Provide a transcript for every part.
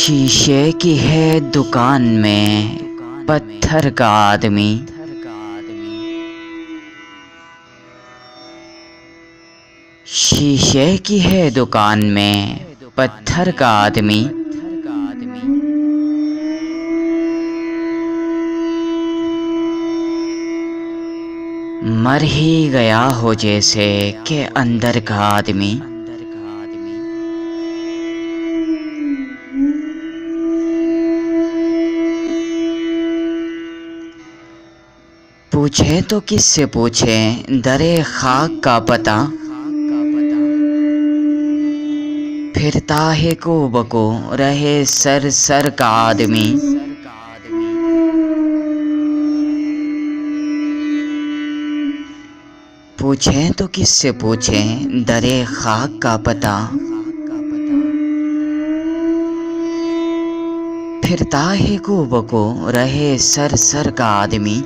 शीशे की है दुकान में पत्थर का आदमी। शीशे की है दुकान में पत्थर का आदमी। मर ही गया हो जैसे के अंदर का आदमी। पूछे तो किससे पूछे दरे खाक का पता। फिरता है को बको रहे सर सर का आदमी। पूछे तो किससे पूछे दरे खाक का पता। फिरता है को बको रहे सर सर का आदमी।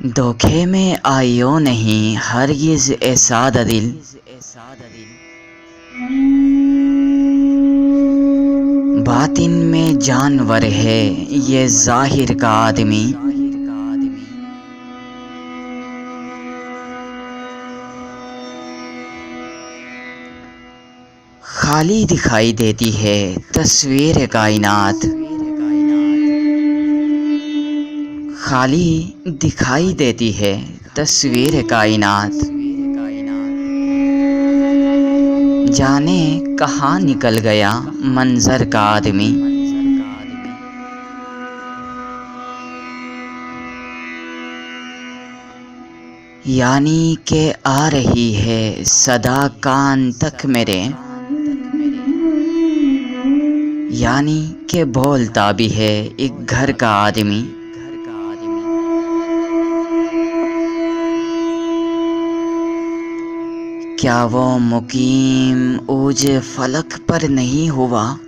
धोखे में आइयो नहीं हरगिज़ ऐसा दिल। बातिन में जानवर है ये जाहिर का आदमी। खाली दिखाई देती है तस्वीर कायनात। खाली दिखाई देती है तस्वीर कायनात। जाने कहाँ निकल गया मंजर का आदमी। यानी के आ रही है सदा कान तक मेरे। यानी के बोलता भी है एक घर का आदमी। क्या वो मुकीम ओज फलक पर नहीं हुआ।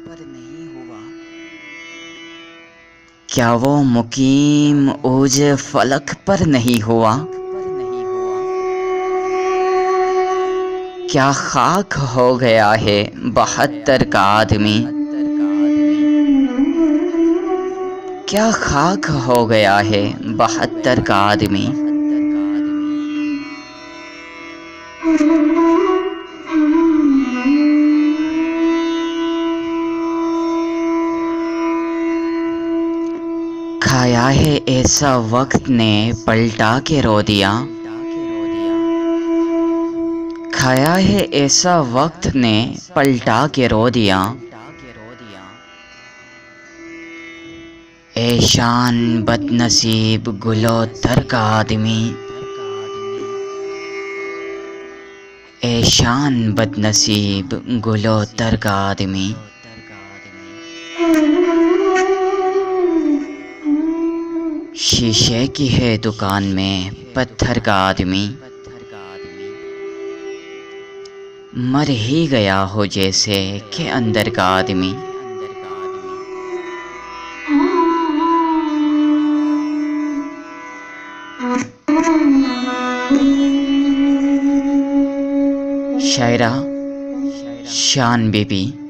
क्या वो मुकीम ओज फलक पर नहीं हुआ। क्या खाक हो गया है 72 का आदमी। क्या खाक हो गया है 72 का आदमी। खाया है ऐसा वक्त ने पलटा के रो दिया। खाया है ऐसा वक्त ने पलटा के रो दिया। ए शान बदनसीब गुलो तर का आदमी। ए शान बदनसीब गुलो तर का आदमी। शीशे की है दुकान में पत्थर का आदमी। मर ही गया हो जैसे के अंदर का आदमी। शायरा शान बीबी।